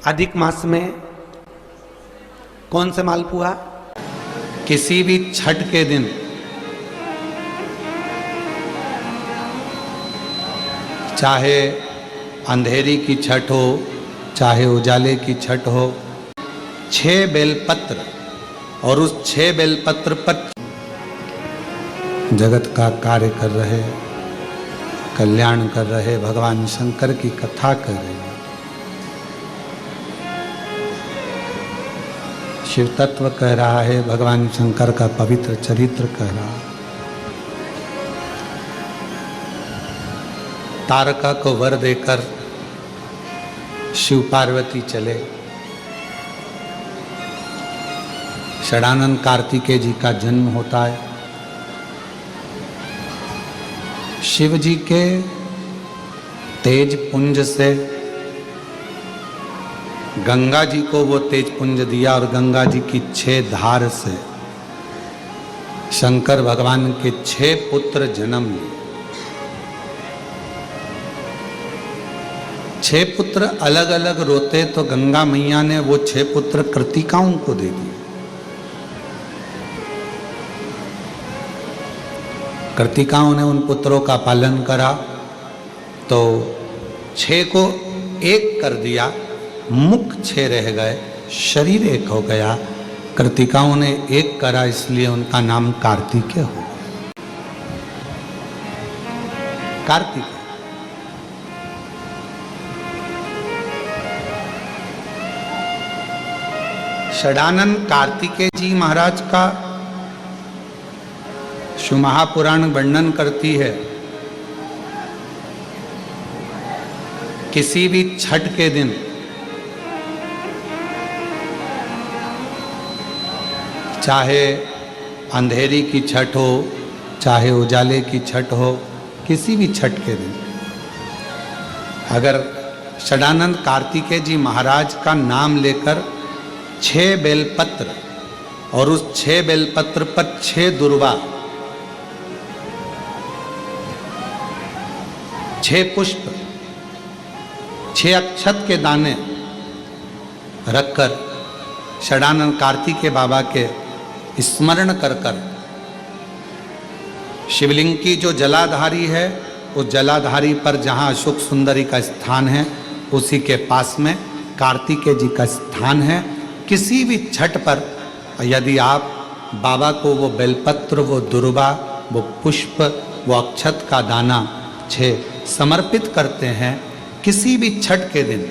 अधिक मास में कौन से मालपुआ? किसी भी छठ के दिन चाहे अंधेरी की छठ हो चाहे उजाले की छठ हो, 6 बेलपत्र और उस 6 बेलपत्र पर जगत का कार्य कर रहे, कल्याण कर रहे भगवान शंकर की कथा कर रहे, शिव तत्व कह रहा है, भगवान शंकर का पवित्र चरित्र कह रहा है। तारका को वर देकर शिव पार्वती चले, षडानंद कार्तिकेय जी का जन्म होता है। शिव जी के तेज पुंज से गंगा जी को वो तेज पुंज दिया और गंगा जी की 6 धार से शंकर भगवान के 6 पुत्र जन्म लिए। 6 पुत्र अलग अलग रोते तो गंगा मैया ने वो 6 पुत्र कृतिकाओं को दे दिए। कृतिकाओं ने उन पुत्रों का पालन करा तो 6 को 1 कर दिया, मुख 6 रह गए, शरीर 1 हो गया। कृतिकाओं ने 1 करा इसलिए उनका नाम कार्तिकेय हो गया। कार्तिकेय षडानंद कार्तिकेय जी महाराज का शिव महापुराण वर्णन करती है। किसी भी छठ के दिन चाहे अंधेरी की छठ हो चाहे उजाले की छठ हो, किसी भी छठ के दिन अगर षडानंद कार्तिकेय जी महाराज का नाम लेकर 6 बेलपत्र और उस 6 बेलपत्र पर 6 दुर्वा, 6 पुष्प, 6 अक्षत के दाने रखकर षडानंद कार्तिकेय बाबा के स्मरण कर कर शिवलिंग की जो जलाधारी है उस जलाधारी पर जहाँ अशोक सुंदरी का स्थान है उसी के पास में कार्तिकेय जी का स्थान है। किसी भी छठ पर यदि आप बाबा को वो बेलपत्र, वो दुर्वा, वो पुष्प, वो अक्षत का दाना 6 समर्पित करते हैं, किसी भी छठ के दिन,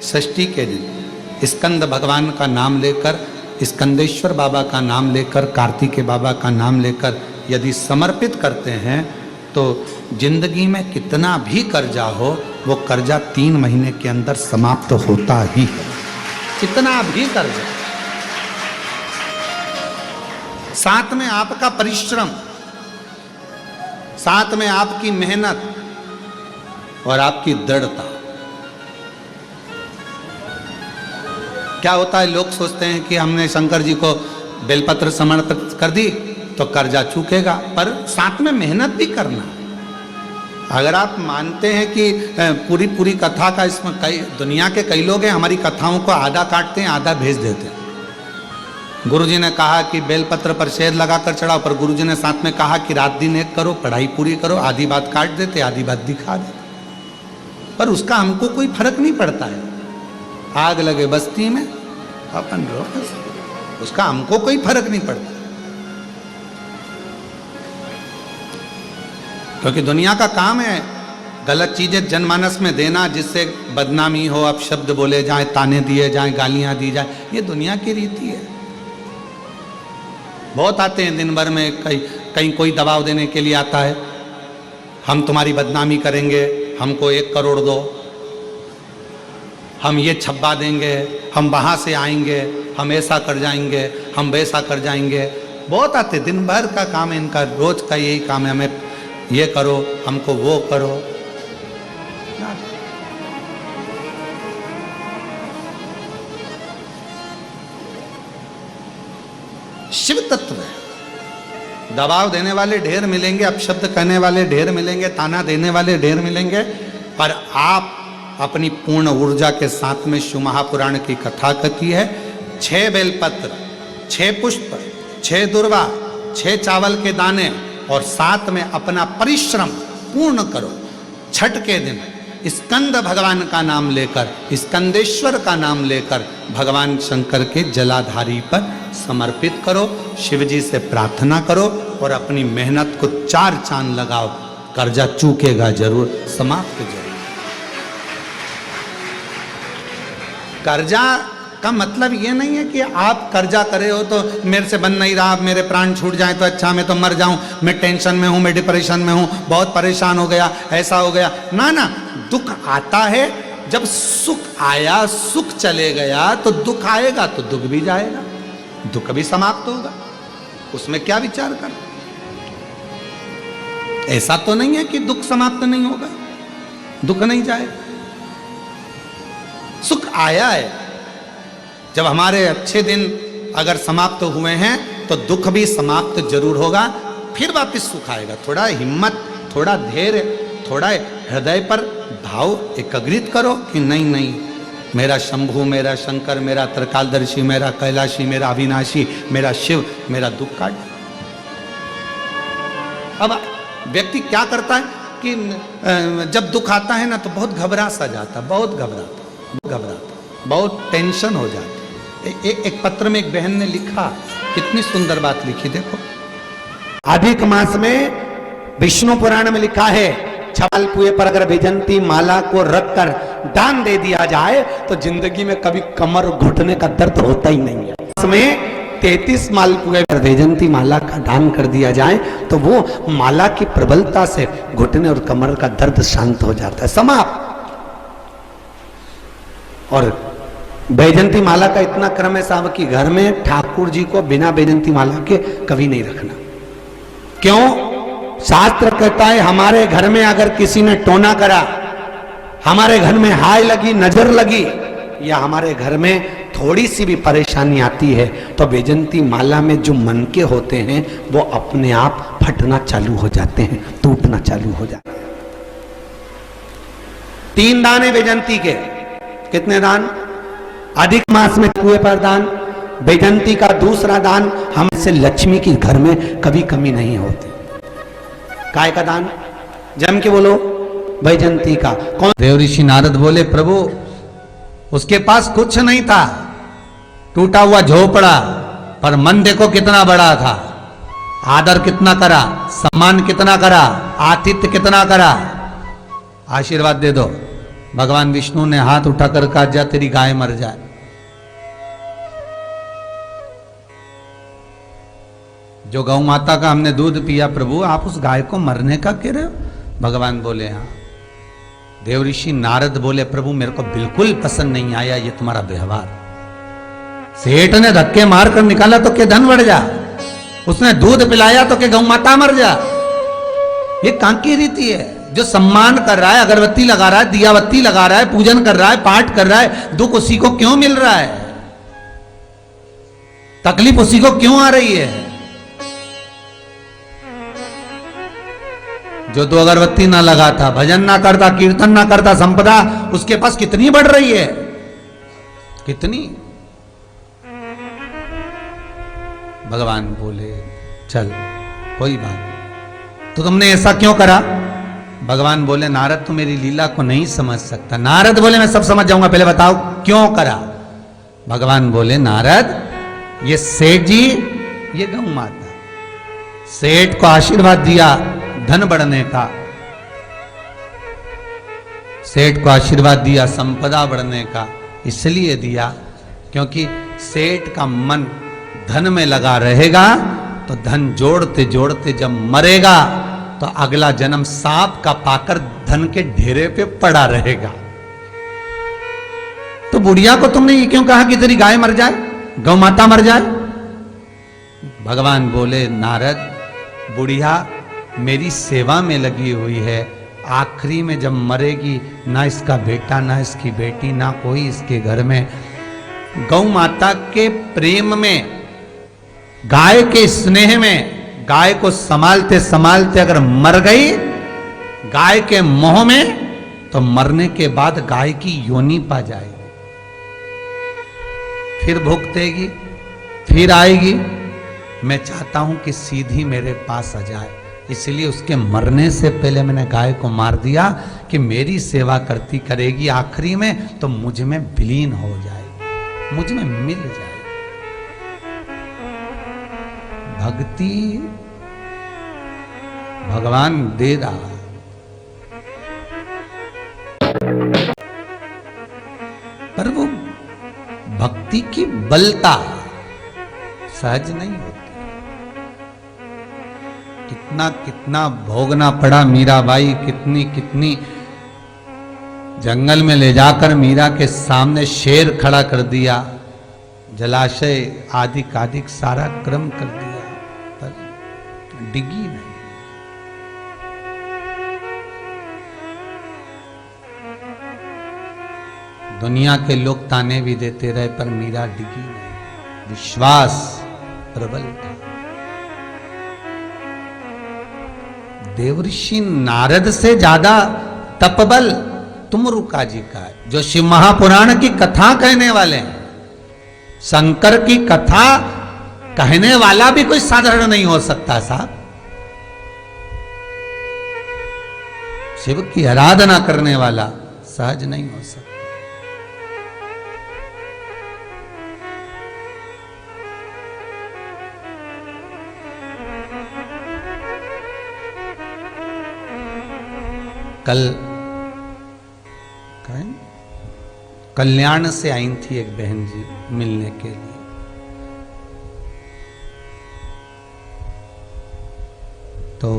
षष्ठी के दिन स्कंद भगवान का नाम लेकर, स्कंदेश्वर बाबा का नाम लेकर, कार्तिकेय बाबा का नाम लेकर यदि समर्पित करते हैं तो जिंदगी में कितना भी कर्जा हो वो कर्जा 3 महीने के अंदर समाप्त होता ही है। कितना भी कर्जा, साथ में आपका परिश्रम, साथ में आपकी मेहनत और आपकी दृढ़ता। क्या होता है, लोग सोचते हैं कि हमने शंकर जी को बेलपत्र समर्पित कर दी तो कर्जा चूकेगा, पर साथ में मेहनत भी करना। अगर आप मानते हैं कि पूरी पूरी कथा का इसमें दुनिया के कई लोग हैं हमारी कथाओं को आधा काटते हैं आधा भेज देते हैं। गुरुजी ने कहा कि बेलपत्र पर शहद लगाकर चढ़ाओ, पर गुरुजी ने साथ में कहा कि रात दिन एक करो, पढ़ाई पूरी करो, आधी बात काट देते आधी बात दिखा देते, पर उसका हमको कोई फर्क नहीं पड़ता है। आग लगे बस्ती में अपन रो, उसका हमको कोई फर्क नहीं पड़ता, क्योंकि दुनिया का काम है गलत चीजें जनमानस में देना जिससे बदनामी हो, अब शब्द बोले जाए, ताने दिए जाए, गालियां दी जाए, ये दुनिया की रीति है। बहुत आते हैं दिन भर में, कहीं कोई दबाव देने के लिए आता है, हम तुम्हारी बदनामी करेंगे, हमको 1 करोड़ दो, हम ये छब्बा देंगे, हम वहाँ से आएंगे, हम ऐसा कर जाएंगे, हम वैसा कर जाएंगे। बहुत आते, दिन भर का काम है इनका, रोज का यही काम है, हमें ये करो, हमको वो करो। शिव तत्व है, दबाव देने वाले ढेर मिलेंगे, अपशब्द कहने वाले ढेर मिलेंगे, ताना देने वाले ढेर मिलेंगे, पर आप अपनी पूर्ण ऊर्जा के साथ में शिव महापुराण की कथा कथी है। 6 बेलपत्र, 6 पुष्प, 6 दुर्वा, 6 चावल के दाने और साथ में अपना परिश्रम पूर्ण करो। छठ के दिन स्कंद भगवान का नाम लेकर, स्कंदेश्वर का नाम लेकर भगवान शंकर के जलाधारी पर समर्पित करो। शिव जी से प्रार्थना करो और अपनी मेहनत को 4 चांद लगाओ। कर्जा चूकेगा जरूर, समाप्त जरूर। कर्जा का मतलब ये नहीं है कि आप कर्जा करे हो तो मेरे से बन नहीं रहा, मेरे प्राण छूट जाए तो अच्छा, मैं तो मर जाऊं, मैं टेंशन में हूं, मैं डिप्रेशन में हूं, बहुत परेशान हो गया, ऐसा हो गया। ना ना, दुख आता है। जब सुख आया, सुख चले गया तो दुख आएगा, तो दुख भी जाएगा, दुख भी समाप्त होगा। उसमें क्या विचार कर। ऐसा तो नहीं है कि दुख समाप्त नहीं होगा, दुख नहीं जाएगा। सुख आया है। जब हमारे अच्छे दिन अगर समाप्त हुए हैं तो दुख भी समाप्त जरूर होगा, फिर वापस सुख आएगा। थोड़ा हिम्मत, थोड़ा धैर्य, थोड़ा हृदय पर भाव एकाग्रित करो कि नहीं नहीं, मेरा शंभु, मेरा शंकर, मेरा त्रिकालदर्शी, मेरा कैलाशी, मेरा अविनाशी, मेरा शिव मेरा दुख काट। अब व्यक्ति क्या करता है कि जब दुख आता है ना तो बहुत घबरा सा जाता, बहुत घबराता, बहुत टेंशन हो जाती। एक पत्र में एक बहन ने लिखा, कितनी सुंदर बात लिखी, देखो। अधिक मास में विष्णु पुराण में लिखा है, छाल कुएं पर अगर वैजंती माला को रखकर दान दे दिया जाए तो जिंदगी में कभी कमर घुटने का दर्द होता ही नहीं है। इसमें 33 मालपुए पर वैजंती माला का दान कर दिया जाए तो वो माला की प्रबलता से घुटने और कमर का दर्द शांत हो जाता है, समाप्त। और वैजंती माला का इतना क्रम है साहब कि घर में ठाकुर जी को बिना वैजंती माला के कभी नहीं रखना। क्यों? शास्त्र कहता है हमारे घर में अगर किसी ने टोना करा, हमारे घर में हाय लगी, नजर लगी, या हमारे घर में थोड़ी सी भी परेशानी आती है तो वैजंती माला में जो मनके होते हैं वो अपने आप फटना चालू हो जाते हैं, टूटना चालू हो जाते हैं। 3 दान है वैजंती के। कितने दान? अधिक मास में कुएं पर दान, वैजंती का दूसरा दान, हमसे लक्ष्मी की घर में कभी कमी नहीं होती। काय का दान? जम के बोलो, वैजंती का। कौन? देव ऋषि नारद बोले, प्रभु उसके पास कुछ नहीं था, टूटा हुआ झोपड़ा, पर मन देखो कितना बड़ा था। आदर कितना करा, सम्मान कितना करा, आतिथ्य कितना करा। आशीर्वाद दे दो। भगवान विष्णु ने हाथ उठाकर कहा, जा तेरी गाय मर जाए। जो गौ माता का हमने दूध पिया, प्रभु आप उस गाय को मरने का कह रहे हो? भगवान बोले हाँ। देव ऋषि नारद बोले, प्रभु मेरे को बिल्कुल पसंद नहीं आया ये तुम्हारा व्यवहार। सेठ ने धक्के मार कर निकाला तो के धन बढ़ जा, उसने दूध पिलाया तो के गौ माता मर जा। ये कहां की रीति है? जो सम्मान कर रहा है, अगरबत्ती लगा रहा है, दियाबत्ती लगा रहा है, पूजन कर रहा है, पाठ कर रहा है, दुख उसी को क्यों मिल रहा है? तकलीफ उसी को क्यों आ रही है? जो तो अगरबत्ती ना लगाता, भजन ना करता, कीर्तन ना करता, संपदा उसके पास कितनी बढ़ रही है, कितनी। भगवान बोले चल कोई बात, तो तुमने ऐसा क्यों करा? भगवान बोले नारद तू मेरी लीला को नहीं समझ सकता। नारद बोले मैं सब समझ जाऊंगा, पहले बताओ क्यों करा। भगवान बोले नारद ये सेठ जी, ये गौ माता, सेठ को आशीर्वाद दिया धन बढ़ने का, सेठ को आशीर्वाद दिया संपदा बढ़ने का, इसलिए दिया क्योंकि सेठ का मन धन में लगा रहेगा तो धन जोड़ते जोड़ते जब मरेगा तो अगला जन्म सांप का पाकर धन के ढेरे पे पड़ा रहेगा। तो बुढ़िया को तुमने ये क्यों कहा कि तेरी गाय मर जाए, गौ माता मर जाए? भगवान बोले नारद बुढ़िया मेरी सेवा में लगी हुई है, आखिरी में जब मरेगी ना इसका बेटा ना इसकी बेटी ना कोई इसके घर में, गौ माता के प्रेम में, गाय के स्नेह में, गाय को संभालते संभालते अगर मर गई, गाय के मोह में तो मरने के बाद गाय की योनि पा जाएगी, फिर भुगतेगी, फिर आएगी। मैं चाहता हूं कि सीधी मेरे पास आ जाए, इसलिए उसके मरने से पहले मैंने गाय को मार दिया कि मेरी सेवा करती करेगी, आखिरी में तो मुझ में विलीन हो जाएगी, मुझ में मिल जाएगी। भक्ति भगवान दे रहा, पर वो भक्ति की बलता सहज नहीं होती। कितना कितना भोगना पड़ा मीराबाई, कितनी कितनी जंगल में ले जाकर मीरा के सामने शेर खड़ा कर दिया, जलाशय आदिक आदिक सारा क्रम कर दिया, पर डिगी नहीं। दुनिया के लोग ताने भी देते रहे, पर मीरा डिगी नहीं, विश्वास प्रबल था। देवऋषि नारद से ज्यादा तपबल तुमरुका जी का है, जो शिव महापुराण की कथा कहने वाले हैं। शंकर की कथा कहने वाला भी कोई साधारण नहीं हो सकता साहब। शिव की आराधना करने वाला सहज नहीं हो सकता। कल कल्याण से आई थी एक बहन जी मिलने के लिए, तो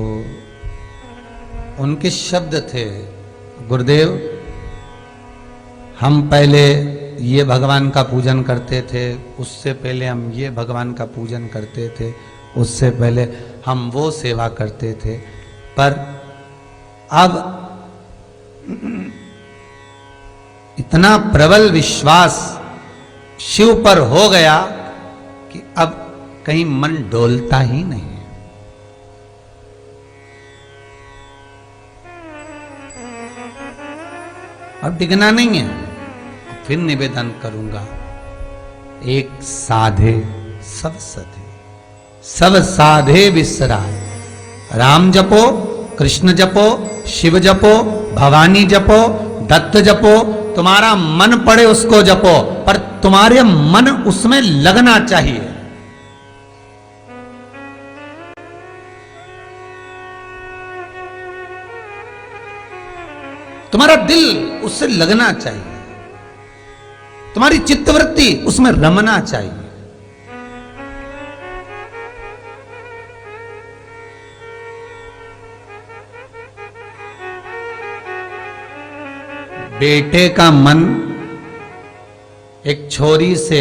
उनके शब्द थे, गुरुदेव हम पहले ये भगवान का पूजन करते थे, उससे पहले हम ये भगवान का पूजन करते थे, उससे पहले हम वो सेवा करते थे, पर अब इतना प्रबल विश्वास शिव पर हो गया कि अब कहीं मन डोलता ही नहीं है। अब डिगना नहीं है। फिर निवेदन करूंगा, एक साधे सब सधे, सब साधे विसराय। राम जपो, कृष्ण जपो, शिव जपो, भवानी जपो, दत्त जपो, तुम्हारा मन पड़े उसको जपो, पर तुम्हारे मन उसमें लगना चाहिए। तुम्हारा दिल उससे लगना चाहिए, तुम्हारी चित्तवृत्ति उसमें रमना चाहिए। बेटे का मन एक छोरी से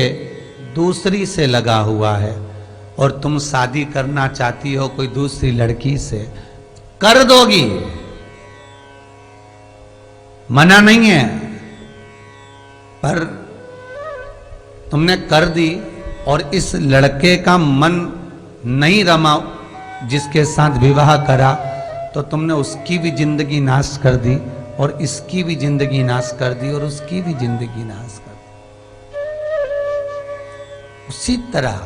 दूसरी से लगा हुआ है, और तुम शादी करना चाहती हो कोई दूसरी लड़की से, कर दोगी, मना नहीं है, पर तुमने कर दी और इस लड़के का मन नहीं रमा जिसके साथ विवाह करा, तो तुमने उसकी भी जिंदगी नाश कर दी, और इसकी भी जिंदगी नाश कर दी, और उसकी भी जिंदगी नाश कर दी। उसी तरह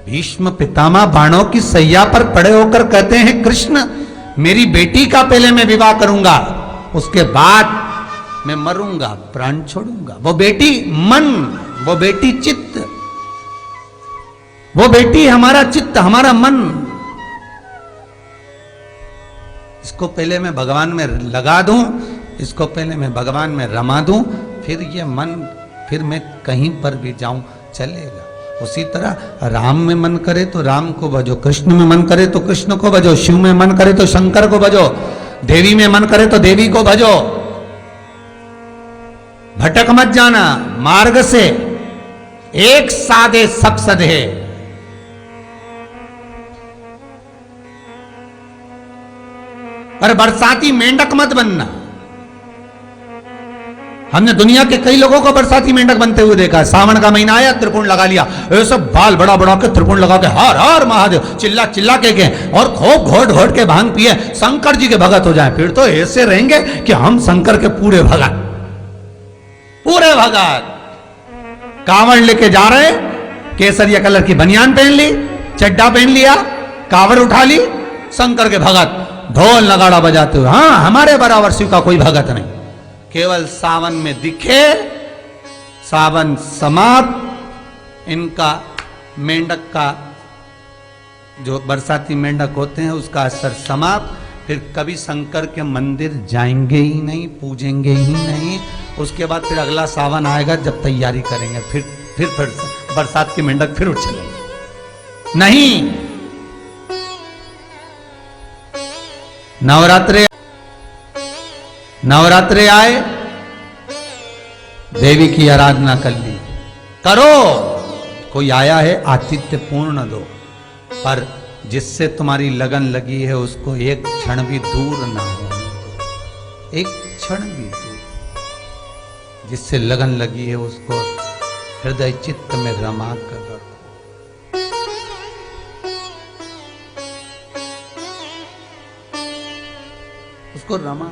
भीष्म पितामह बाणों की सैया पर पड़े होकर कहते हैं, कृष्ण मेरी बेटी का पहले मैं विवाह करूंगा, उसके बाद मैं मरूंगा, प्राण छोड़ूंगा। वो बेटी मन, वो बेटी चित्त, वो बेटी हमारा चित्त, हमारा मन, इसको पहले मैं भगवान में लगा दूं, इसको पहले मैं भगवान में रमा दूं, फिर ये मन, फिर मैं कहीं पर भी जाऊं चलेगा। उसी तरह राम में मन करे तो राम को भजो, कृष्ण में मन करे तो कृष्ण को भजो, शिव में मन करे तो शंकर को भजो, देवी में मन करे तो देवी को भजो। भटक मत जाना मार्ग से, एक साधे सब सधे। पर बरसाती मेंढक मत बनना। हमने दुनिया के कई लोगों को बरसाती मेंढक बनते हुए देखा है। सावन का महीना आया, त्रिकोण लगा लिया, ये सब बाल बड़ा बड़ा के त्रिकोण लगा के हर हर महादेव चिल्ला चिल्ला के गए और खूब घोट घोट के भांग पिए, शंकर जी के भगत हो जाए। फिर तो ऐसे रहेंगे कि हम शंकर के पूरे भगत, पूरे भगत। कांवड़ लेके जा रहे, केसरिया कलर की बनियान पहन ली, चड्डा पहन लिया, कांवड़ उठा ली, शंकर के भगत ढोल नगाड़ा बजाते हुए। हाँ, हमारे बराबर शिव का कोई भगत नहीं। केवल सावन में दिखे, सावन समाप्त, इनका मेंढक का जो बरसाती मेंढक होते हैं उसका असर समाप्त। फिर कभी शंकर के मंदिर जाएंगे ही नहीं, पूजेंगे ही नहीं। उसके बाद फिर अगला सावन आएगा जब तैयारी करेंगे, फिर बरसात के मेंढक फिर उठ चलेंगे। नहीं, नवरात्रे आए, देवी की आराधना कर ली, करो। कोई आया है, आतिथ्य पूर्ण दो, पर जिससे तुम्हारी लगन लगी है उसको एक क्षण भी दूर ना हो, एक क्षण भी दूर। जिससे लगन लगी है उसको हृदय चित्त में रमा कर रखो। उसको रमा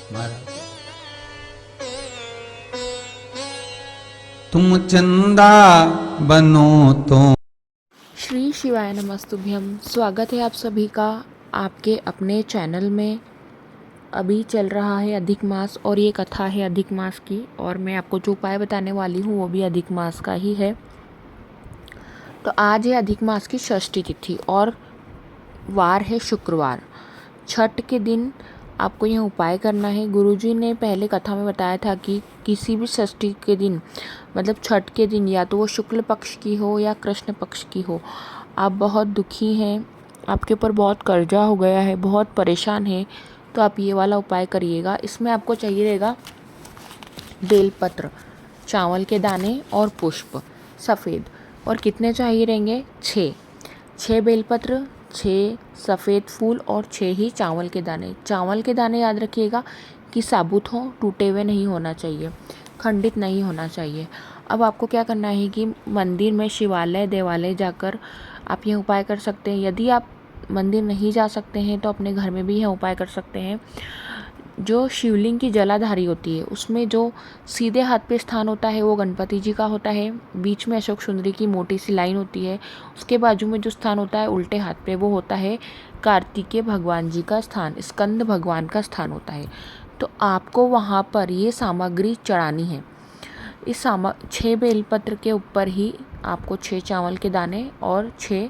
महाराज। तुम चंदा बनो तो। श्री शिवाय नमस्तुभ्यम। स्वागत है आप सभी का आपके अपने चैनल में। अभी चल रहा है अधिक मास और ये कथा है अधिक मास की, और मैं आपको जो उपाय बताने वाली हूँ वो भी अधिक मास का ही है। तो आज है अधिक मास की षष्ठी तिथि और वार है शुक्रवार। छठ के दिन आपको यह उपाय करना है। गुरुजी ने पहले कथा में बताया था कि किसी भी षष्ठी के दिन, मतलब छठ के दिन, या तो वो शुक्ल पक्ष की हो या कृष्ण पक्ष की हो, आप बहुत दुखी हैं, आपके ऊपर बहुत कर्जा हो गया है, बहुत परेशान हैं, तो आप ये वाला उपाय करिएगा। इसमें आपको चाहिए रहेगा बेलपत्र, चावल के दाने और पुष्प सफ़ेद। और कितने चाहिए रहेंगे? 6 बेलपत्र, 6 सफ़ेद फूल और 6 ही चावल के दाने। चावल के दाने याद रखिएगा कि साबुत हो, टूटे हुए नहीं होना चाहिए, खंडित नहीं होना चाहिए। अब आपको क्या करना है कि मंदिर में, शिवालय, देवालय जाकर आप यह उपाय कर सकते हैं। यदि आप मंदिर नहीं जा सकते हैं तो अपने घर में भी यह उपाय कर सकते हैं। जो शिवलिंग की जलाधारी होती है उसमें जो सीधे हाथ पे स्थान होता है वो गणपति जी का होता है। बीच में अशोक सुंदरी की मोटी सी लाइन होती है। उसके बाजू में जो स्थान होता है उल्टे हाथ पे, वो होता है कार्तिकेय भगवान जी का स्थान, स्कंद भगवान का स्थान होता है। तो आपको वहाँ पर ये सामग्री चढ़ानी है। इस 6 बेलपत्र के ऊपर ही आपको 6 चावल के दाने और 6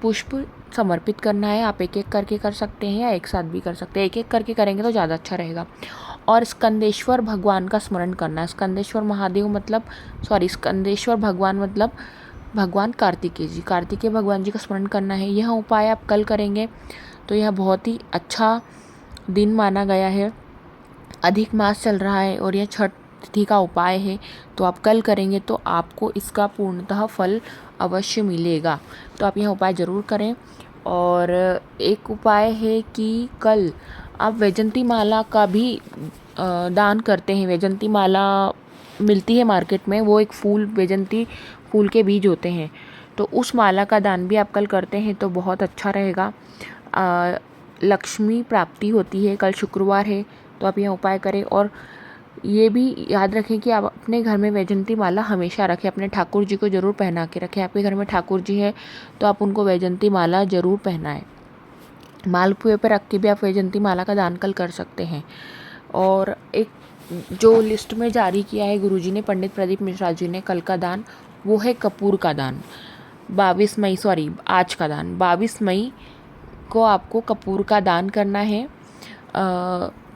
पुष्प समर्पित करना है। आप एक एक करके कर सकते हैं या एक साथ भी कर सकते हैं। एक एक करके करेंगे तो ज़्यादा अच्छा रहेगा। और स्कंदेश्वर भगवान का स्मरण करना है। स्कंदेश्वर महादेव मतलब, स्कंदेश्वर भगवान मतलब भगवान कार्तिकेय जी, कार्तिकेय भगवान जी का स्मरण करना है। यह उपाय आप कल करेंगे तो यह बहुत ही अच्छा दिन माना गया है। अधिक मास चल रहा है और यह छठ तिथि का उपाय है, तो आप कल करेंगे तो आपको इसका पूर्णतः फल अवश्य मिलेगा। तो आप यह उपाय ज़रूर करें। और एक उपाय है कि कल आप वैजंती माला का भी दान करते हैं। वैजंती माला मिलती है मार्केट में, वो एक फूल, वैजंती फूल के बीज होते हैं, तो उस माला का दान भी आप कल करते हैं तो बहुत अच्छा रहेगा। लक्ष्मी प्राप्ति होती है। कल शुक्रवार है तो आप यह उपाय करें। और ये भी याद रखें कि आप अपने घर में वैजंती माला हमेशा रखें। अपने ठाकुर जी को ज़रूर पहना के रखें। आपके घर में ठाकुर जी है तो आप उनको वैजंती माला ज़रूर पहनाएं। मालपुए पर रख के भी आप वैजंती माला का दान कल कर सकते हैं। और एक जो लिस्ट में जारी किया है गुरुजी ने, पंडित प्रदीप मिश्रा जी ने, कल का दान वो है कपूर का दान। 22 मई, आज का दान 22 मई को आपको कपूर का दान करना है।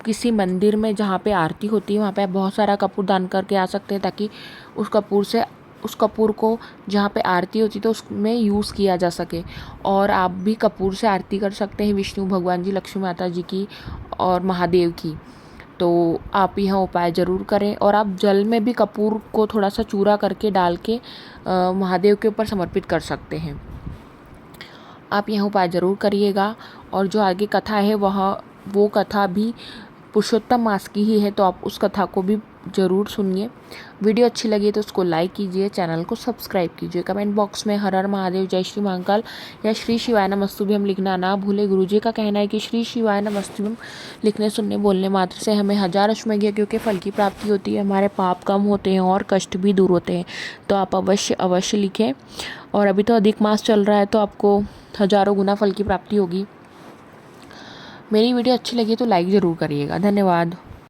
किसी मंदिर में जहाँ पे आरती होती है वहाँ पे आप बहुत सारा कपूर दान करके आ सकते हैं, ताकि उस कपूर को जहाँ पे आरती होती है तो उसमें यूज़ किया जा सके। और आप भी कपूर से आरती कर सकते हैं विष्णु भगवान जी, लक्ष्मी माता जी की और महादेव की। तो आप यह उपाय ज़रूर करें। और आप जल में भी कपूर को थोड़ा सा चूरा करके डाल के महादेव के ऊपर समर्पित कर सकते हैं। आप यह उपाय ज़रूर करिएगा। और जो आगे कथा है वो कथा भी पुरुषोत्तम मास की ही है, तो आप उस कथा को भी ज़रूर सुनिए। वीडियो अच्छी लगी तो उसको लाइक कीजिए, चैनल को सब्सक्राइब कीजिए। कमेंट बॉक्स में हर हर महादेव, जय श्री महाकाल या श्री शिवाय नमस्तुभ्यम लिखना ना भूले। गुरुजी का कहना है कि श्री शिवाय नमस्तुभ्यम लिखने सुनने बोलने मात्र से हमें 1000 अश्वमेघ यज्ञों के फल की प्राप्ति होती है, हमारे पाप कम होते हैं और कष्ट भी दूर होते हैं। तो आप अवश्य लिखें। और अभी तो अधिक मास चल रहा है, तो आपको हज़ारों गुना फल की प्राप्ति होगी। मेरी वीडियो अच्छी लगी तो लाइक ज़रूर करिएगा। धन्यवाद।